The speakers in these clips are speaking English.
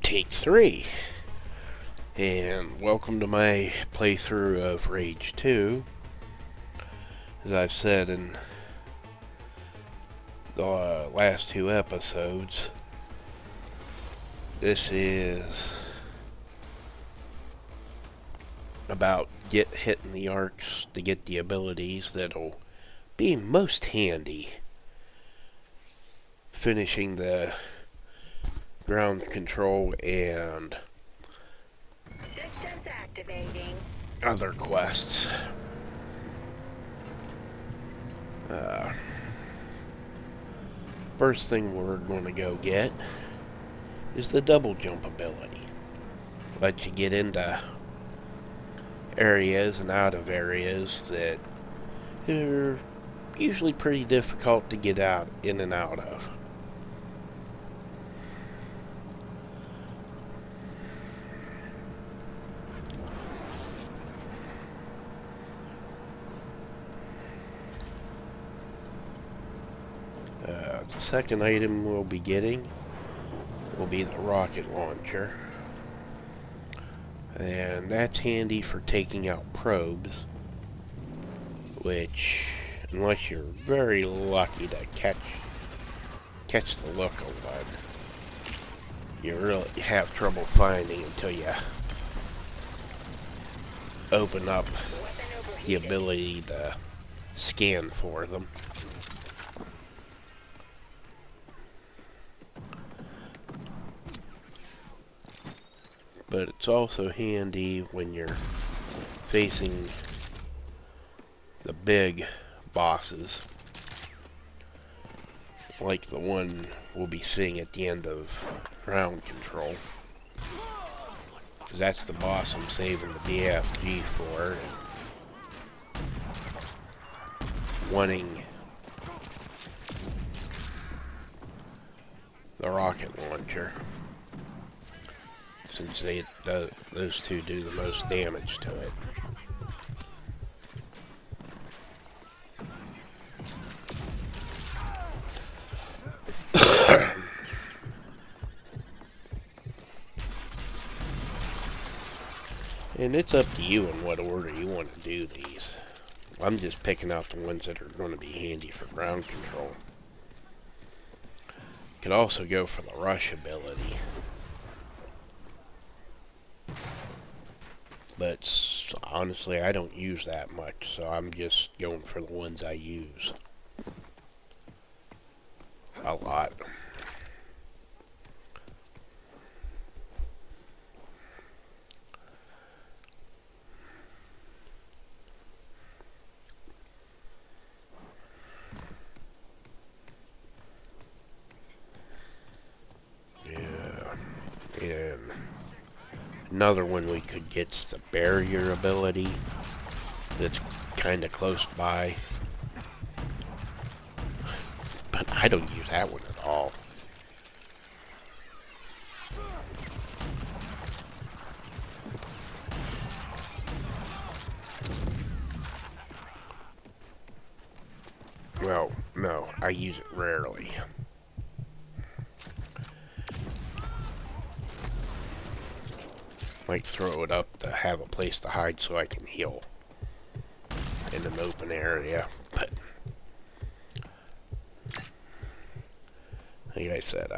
Take 3, and welcome to my playthrough of Rage 2. As I've said in the last 2 episodes, this is about hitting the arcs to get the abilities that'll be most handy finishing the ground control and Systems activating. other quests. First thing we're going to go get is the double jump ability. Lets you get into areas and out of areas that are usually pretty difficult to get in and out of. The second item we'll be getting will be the rocket launcher, and that's handy for taking out probes, which, unless you're very lucky to catch the look of one, you really have trouble finding until you open up the ability to scan for them. But it's also handy when you're facing the big bosses, like the one we'll be seeing at the end of ground control. Because that's the boss I'm saving the BFG for, and wanting the rocket launcher, since those two do the most damage to it. And it's up to you in what order you want to do these. I'm just picking out the ones that are going to be handy for ground control. You could also go for the rush ability, but honestly I don't use that much, so I'm just going for the ones I use a lot. And another one we could get is the barrier ability. That's kind of close by, but I don't use that one at all. Well, no, I use it rarely. Might throw it up to have a place to hide so I can heal in an open area, but like I said,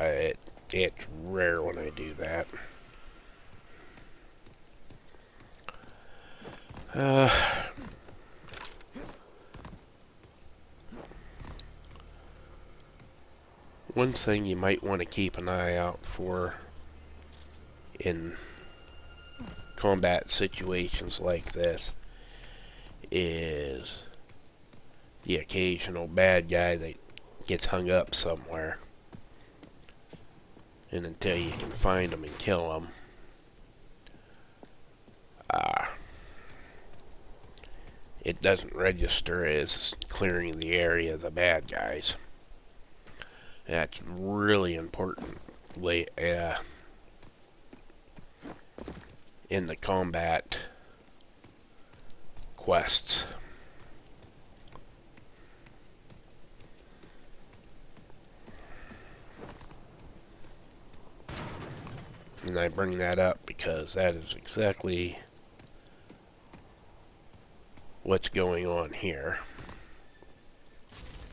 it's rare when I do that. One thing you might want to keep an eye out for in combat situations like this is the occasional bad guy that gets hung up somewhere, and until you can find them and kill them, it doesn't register as clearing the area of the bad guys. That's really important in the combat quests. reason I bring that up, because that is exactly what's going on here.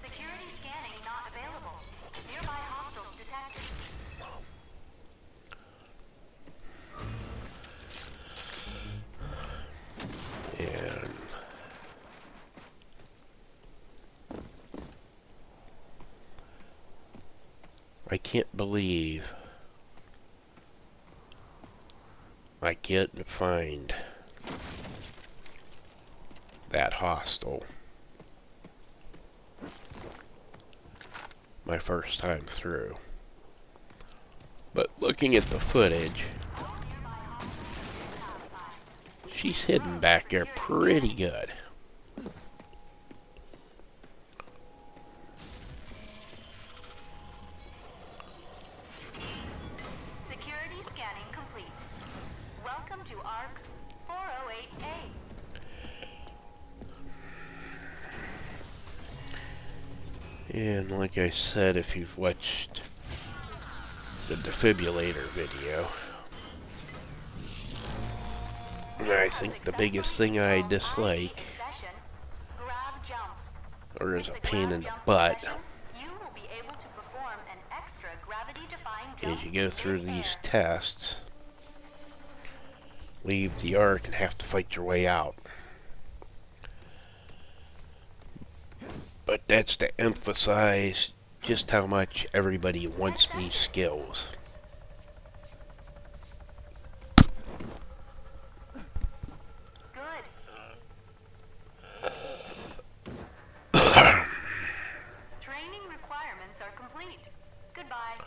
Security scanning not available. Nearby hostiles detected. And I can't believe I can't find that hostile my first time through. But looking at the footage, she's hidden back there pretty good. Security scanning complete. Welcome to ARC 408A. And like I said, if you've watched the defibrillator video, I think the biggest thing I dislike, or is a pain in the butt, is you go through these tests, leave the Ark, and have to fight your way out. But that's to emphasize just how much everybody wants these skills. Training requirements are complete. Goodbye.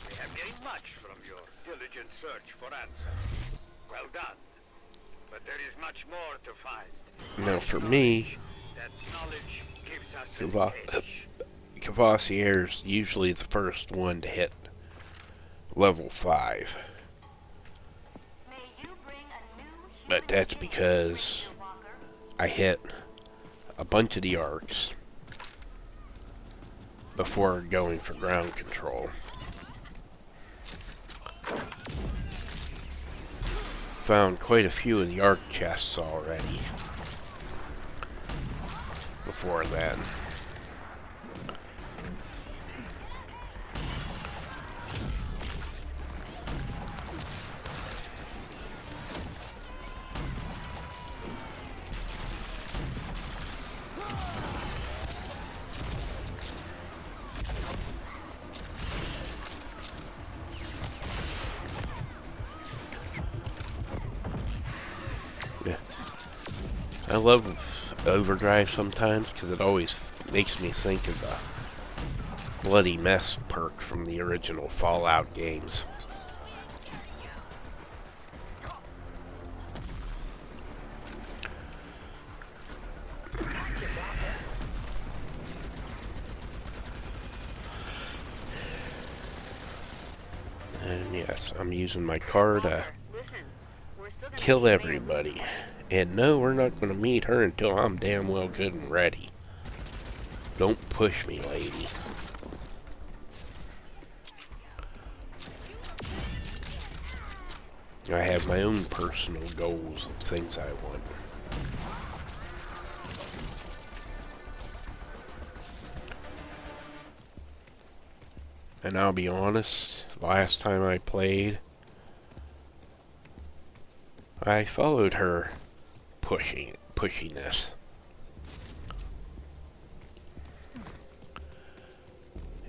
We have gained much from your diligent search for answers. Well done. But there is much more to find. Now for me, That knowledge gives us an edge. Cavassier's usually the first one to hit level 5. But that's because I hit a bunch of the arcs before going for ground control. Found quite a few of the arc chests already before then. I love Overdrive sometimes because it always makes me think of the Bloody Mess perk from the original Fallout games. And yes, I'm using my car to kill everybody. And no, we're not going to meet her until I'm damn well good and ready. Don't push me, lady. I have my own personal goals of things I want. And I'll be honest, last time I played, I followed her pushiness.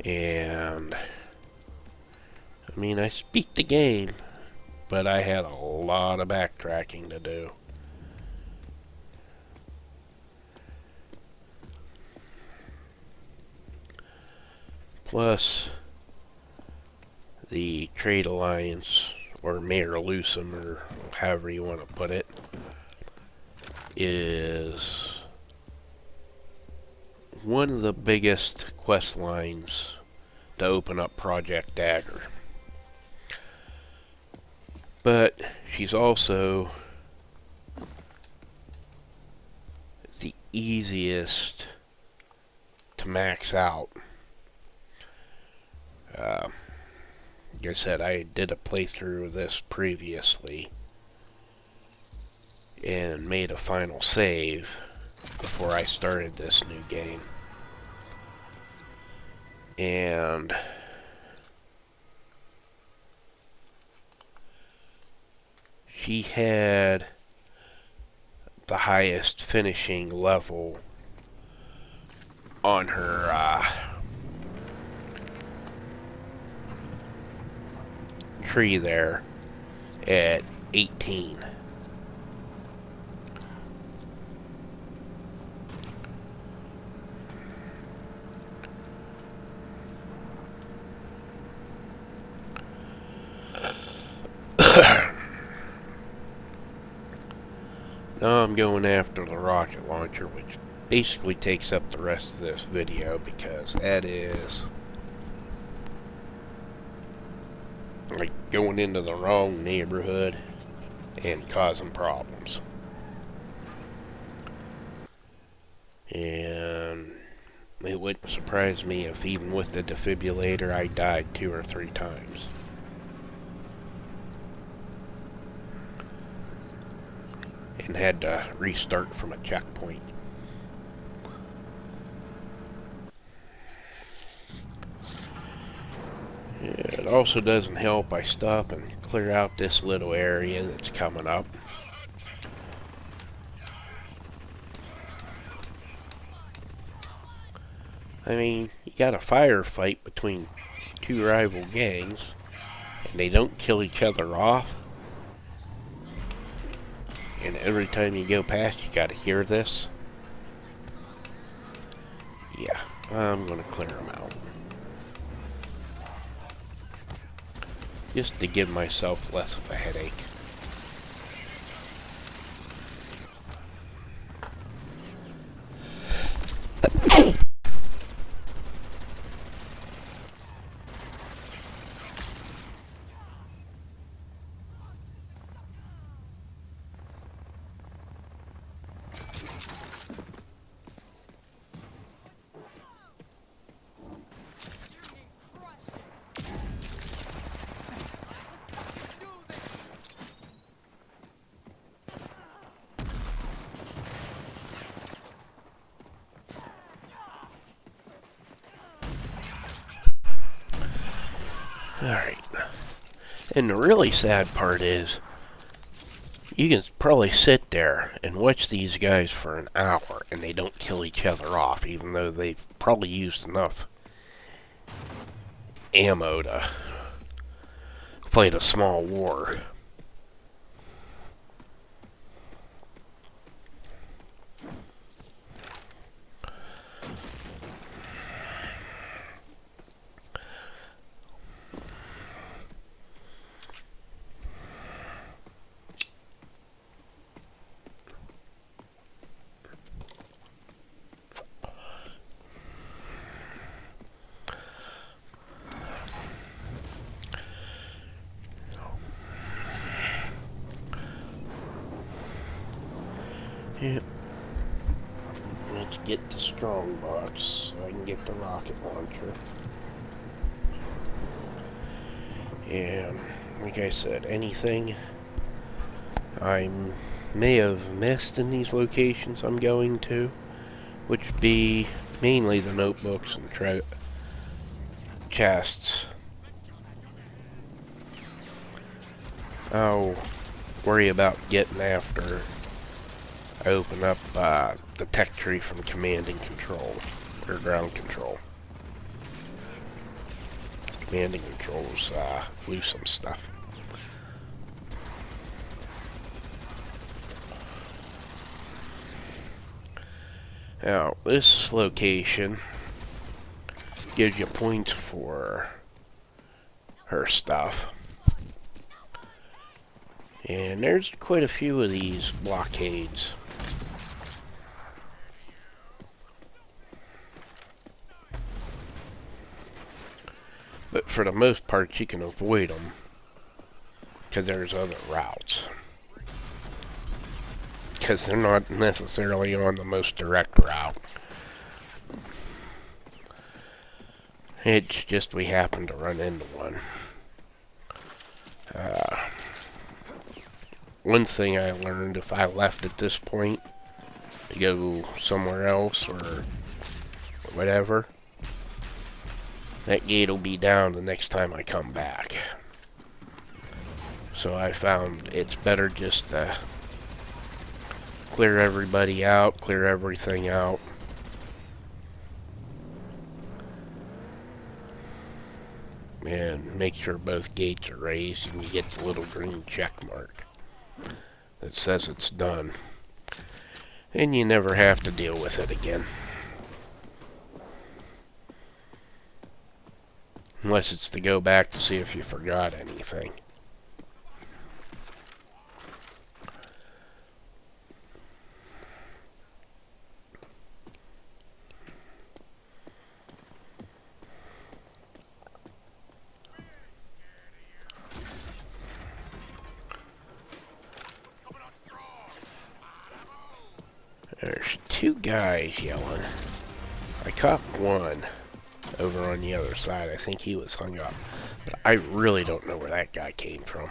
And I mean, I speak the game, but I had a lot of backtracking to do. Plus, the trade alliance, or Mayor Lucem, or however you want to put it, is one of the biggest quest lines to open up Project Dagger. But she's also the easiest to max out. Like I said, I did a playthrough of this previously and made a final save before I started this new game. And she had the highest finishing level on her tree there at 18. Now I'm going after the rocket launcher, which basically takes up the rest of this video because that is like going into the wrong neighborhood and causing problems. And it wouldn't surprise me if even with the defibrillator I died 2 or 3 times. And had to restart from a checkpoint. It also doesn't help I stop and clear out this little area that's coming up. I mean, you got a firefight between 2 rival gangs, and they don't kill each other off. And every time you go past, you gotta hear this. Yeah, I'm gonna clear them out. Just to give myself less of a headache. Alright. And the really sad part is, you can probably sit there and watch these guys for an hour and they don't kill each other off, even though they've probably used enough ammo to fight a small war. Yep. Let's get the strong box so I can get the rocket launcher. And like I said, anything I may have missed in these locations I'm going to, which would be mainly the notebooks and chests, I'll worry about getting after I open up the tech tree from command and control, or ground control. Command and controls lose some stuff. Now, this location gives you points for her stuff. And there's quite a few of these blockades. But for the most part, you can avoid them because there's other routes. because they're not necessarily on the most direct route. It's just we happen to run into one. One thing I learned, if I left at this point to go somewhere else or whatever, that gate will be down the next time I come back. So I found it's better just to clear everybody out, clear everything out. And make sure both gates are raised and you get the little green check mark that says it's done. And you never have to deal with it again. Unless it's to go back to see if you forgot anything. There's two guys yelling. I caught one over on the other side. I think he was hung up. But I really don't know where that guy came from.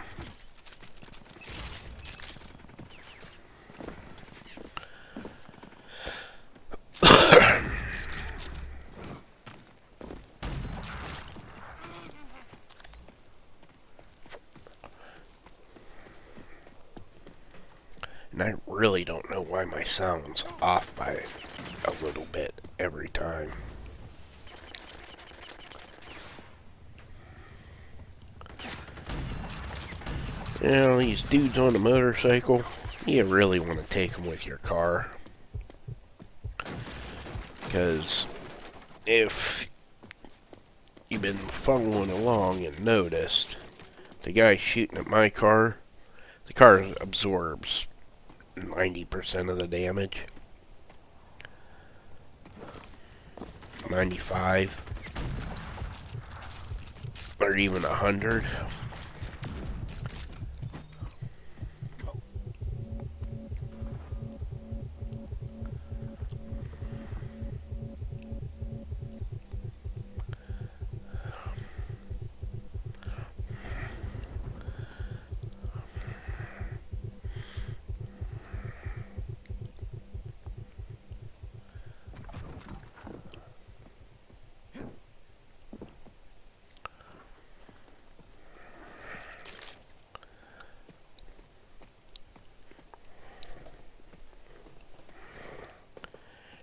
And I really don't know why my sound's off by a little bit every time. You know, these dudes on a motorcycle, you really want to take them with your car. Because if you've been following along and noticed, the guy shooting at my car, the car absorbs 90% of the damage. 95 or even 100.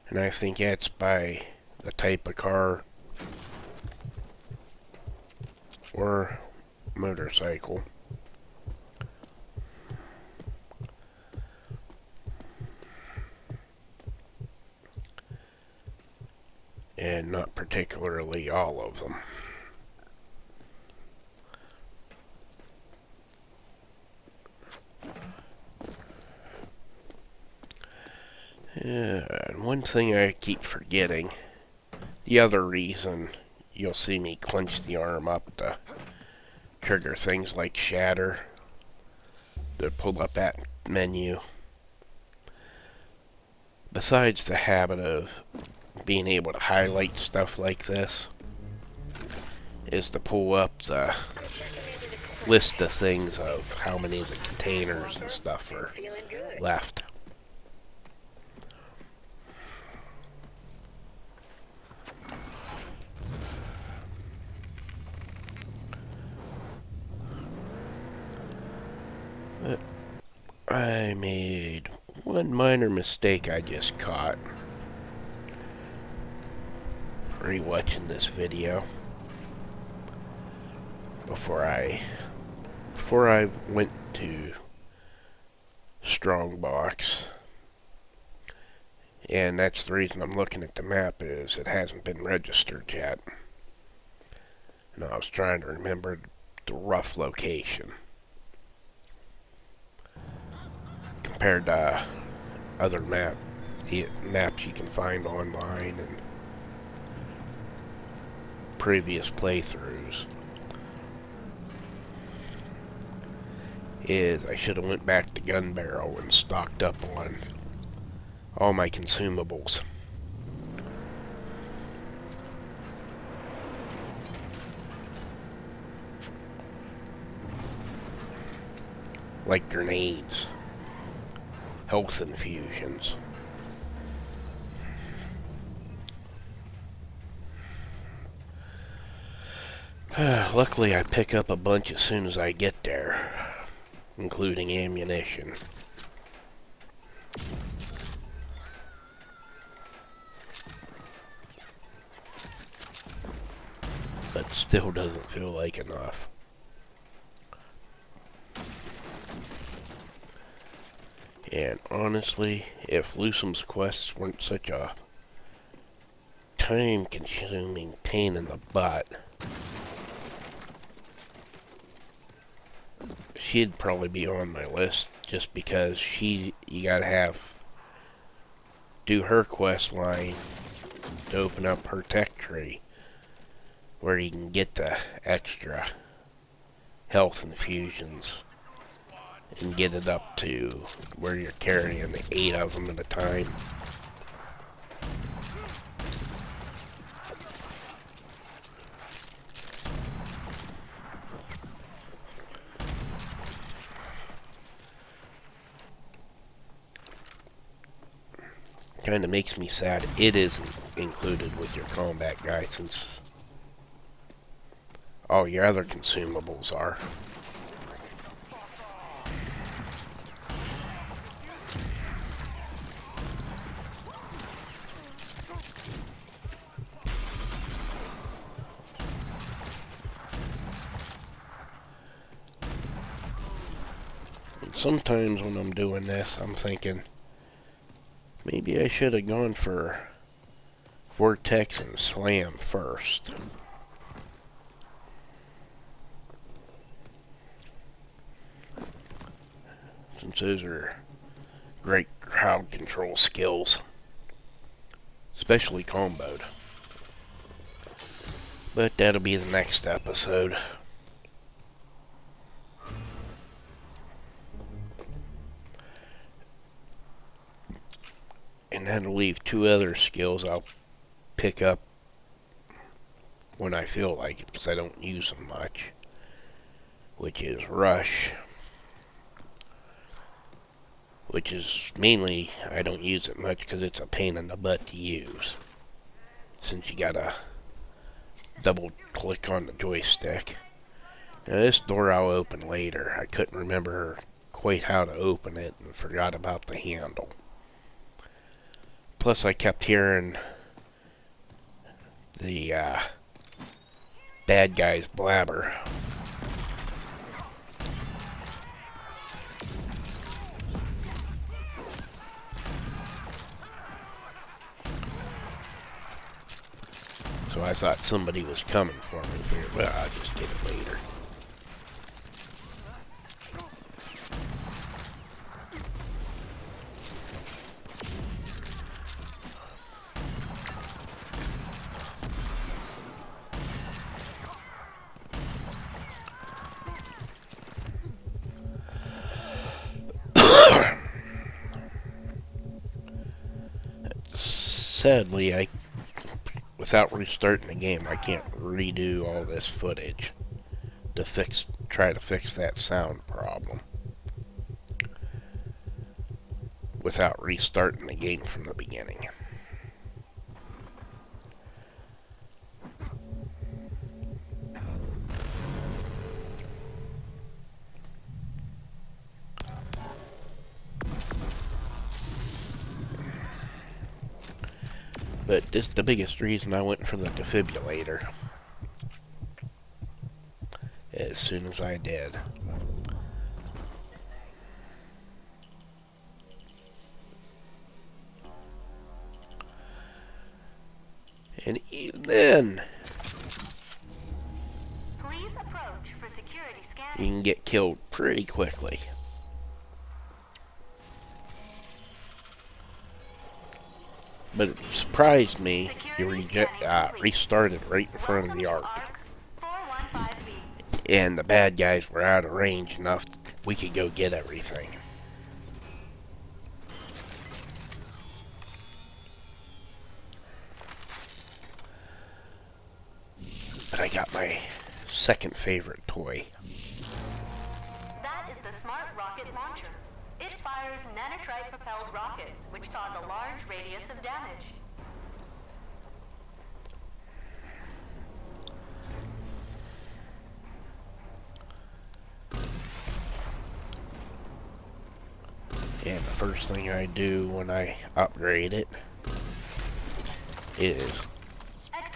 And I think that's by the type of car or motorcycle. And not particularly all of them. Yeah, and one thing I keep forgetting, the other reason you'll see me clench the arm up to trigger things like shatter, to pull up that menu, besides the habit of being able to highlight stuff like this, is to pull up the list of things of how many of the containers and stuff are left. But I made one minor mistake I just caught rewatching this video before I went to Strongbox, and that's the reason I'm looking at the map, is it hasn't been registered yet, and I was trying to remember the rough location compared to other maps you can find online and previous playthroughs. Is I should have went back to Gun Barrel and stocked up on all my consumables. Like grenades, health infusions. Luckily I pick up a bunch as soon as I get there, including ammunition. But still doesn't feel like enough. And honestly, if Lusum's quests weren't such a time-consuming pain in the butt, she'd probably be on my list, just because you gotta do her quest line to open up her tech tree, where you can get the extra health infusions and get it up to where you're carrying 8 of them at a time. Kind of makes me sad it isn't included with your combat guy, since all your other consumables are. And sometimes when I'm doing this, I'm thinking, maybe I should have gone for Vortex and Slam first. Since those are great crowd control skills. Especially comboed. But that'll be the next episode. And that'll leave 2 other skills I'll pick up when I feel like it, because I don't use them much. Which is Rush. Which is mainly, I don't use it much because it's a pain in the butt to use. Since you gotta double click on the joystick. Now this door I'll open later. I couldn't remember quite how to open it and forgot about the handle. Plus I kept hearing the bad guys blabber. So I thought somebody was coming for me. Figured, well, I'll just get it later. Sadly, without restarting the game, I can't redo all this footage to try to fix that sound problem without restarting the game from the beginning. But this is the biggest reason I went for the defibrillator as soon as I did. And even then, Please approach for security you scanning. can get killed pretty quickly. But it surprised me you restarted right in front of the arc. 415B. And the bad guys were out of range enough we could go get everything. got my second favorite toy. That is the Smart Rocket Launcher. It fires nanotrite-propelled rockets, which cause a large radius of damage. And the first thing I do when I upgrade it is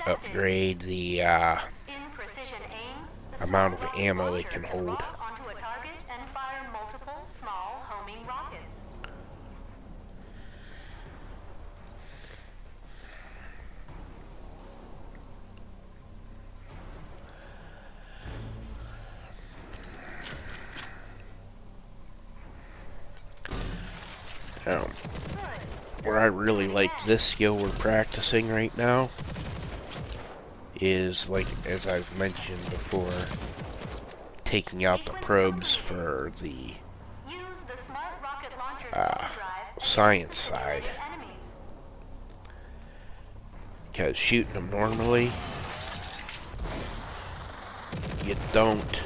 upgrade the In precision aim, the amount of Smart Rocket ammo it Launcher can hold. lock onto a target and fire multiple small homing rockets. Where I really like this skill we're practicing right now is, like, as I've mentioned before, taking out the probes for the Use the Smart Rocket Launcher's overdrive science side. enemies. Because shooting them normally, you don't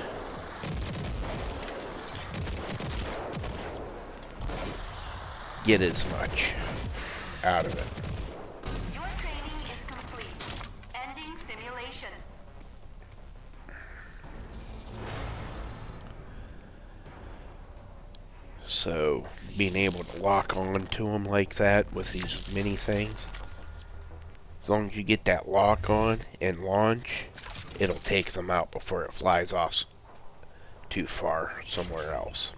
get as much out of it. Your training is complete. Ending simulation. So, being able to lock on to them like that with these mini things, as long as you get that lock on and launch, it'll take them out before it flies off too far somewhere else.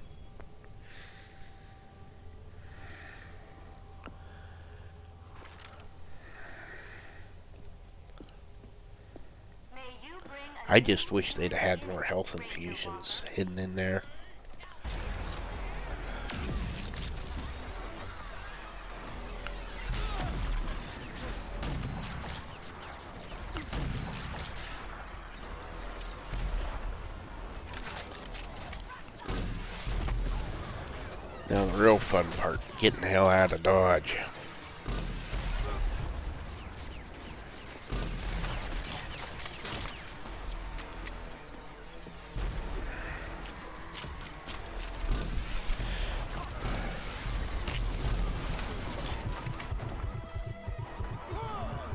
May you bring a I just wish they'd have had more health infusions hidden in there. Now the real fun part, getting the hell out of Dodge.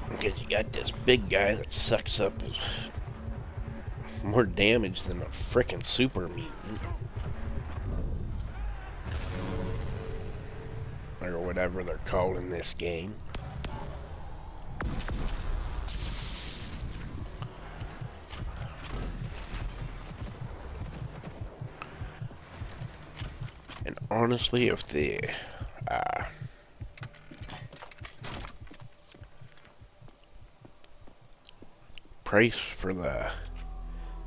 Because you got this big guy that sucks up more damage than a frickin' super mutant. Or whatever they're called in this game. And honestly, if the price for the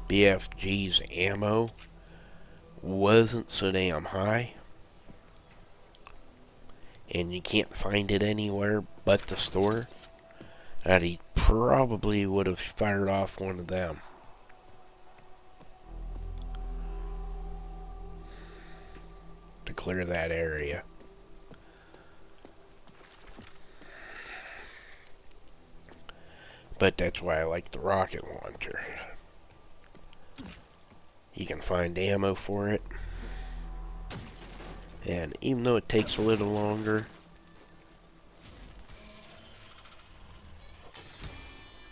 BFG's ammo wasn't so damn high, and you can't find it anywhere but the store, that he probably would have fired off one of them. To clear that area. But that's why I like the rocket launcher. You can find ammo for it. And even though it takes a little longer,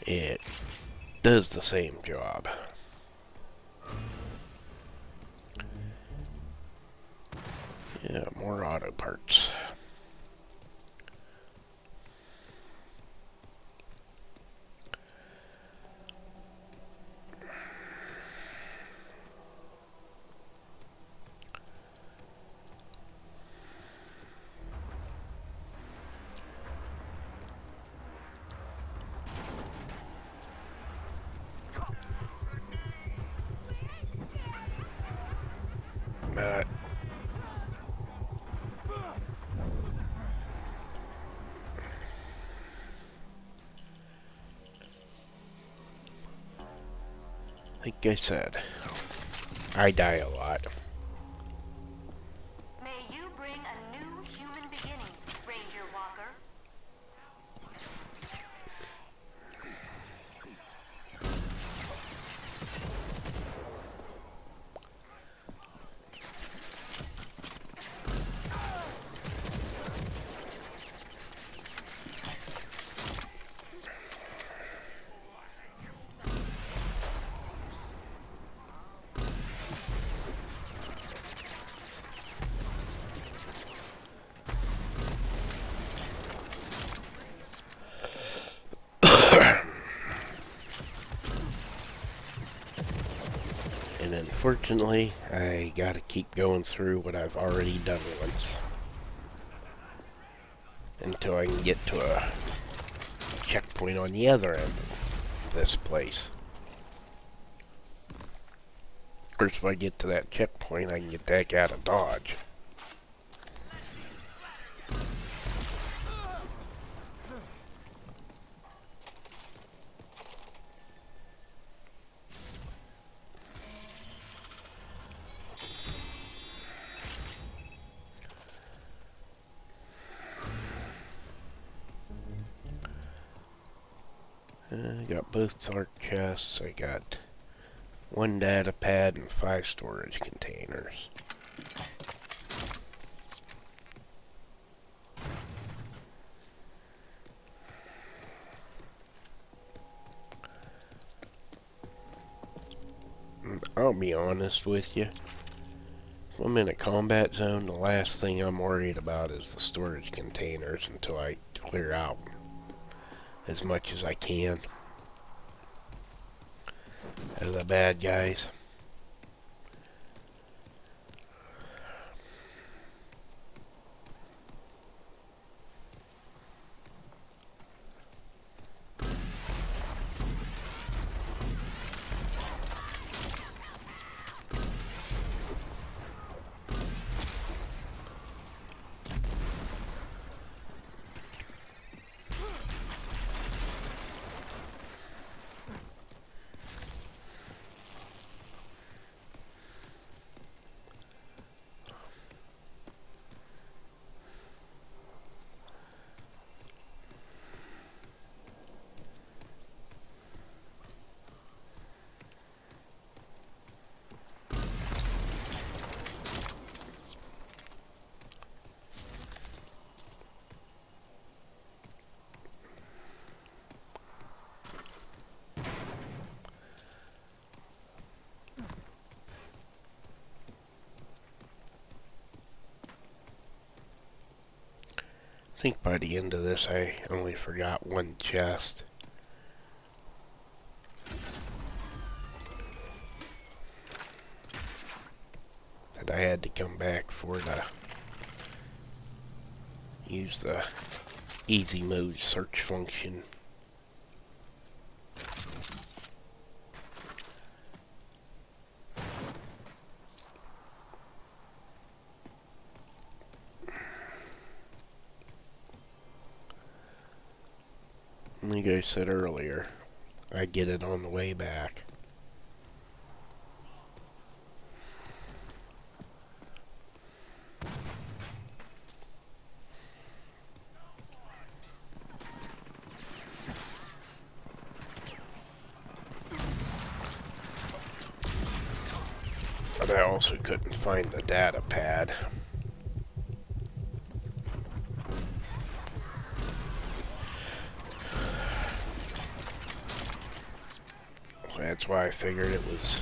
it does the same job. Yeah, more auto parts. But like I said, I die a lot. May you bring a new human beginning, Ranger Walker. Unfortunately, I gotta keep going through what I've already done once. Until I can get to a checkpoint on the other end of this place. Of course, if I get to that checkpoint, I can get the heck out of Dodge. I got both dark chests. I got 1 data pad and 5 storage containers. I'll be honest with you. If I'm in a combat zone, the last thing I'm worried about is the storage containers until I clear out as much as I can of the bad guys. I think by the end of this, I only forgot 1 chest. That I had to come back for to use the easy mode search function. Like I said earlier, I get it on the way back. But I also couldn't find the data pad. That's why I figured it was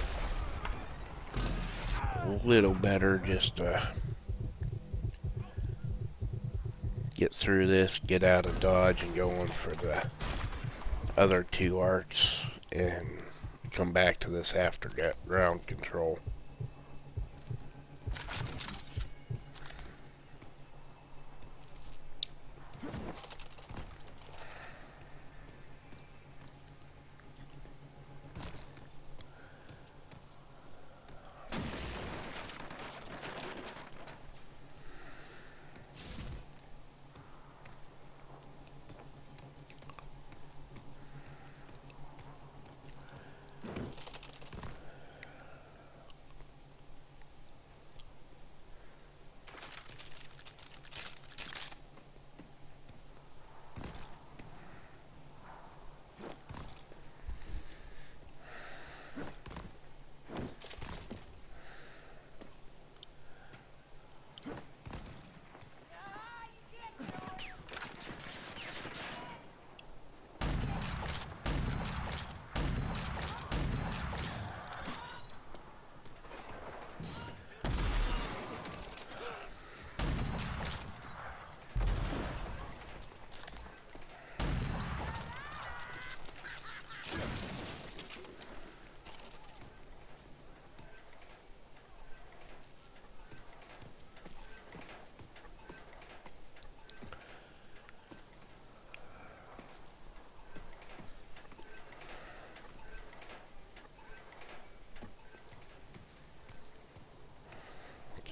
a little better just to get through this, get out of Dodge, and go on for the other 2 arcs and come back to this after ground control.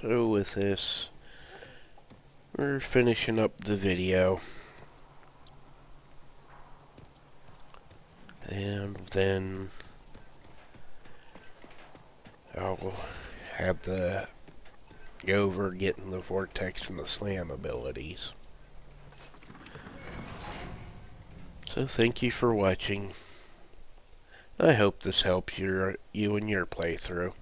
So with this, we're finishing up the video. And then I'll have the go over getting the vortex and the slam abilities. So thank you for watching. I hope this helps you in your playthrough.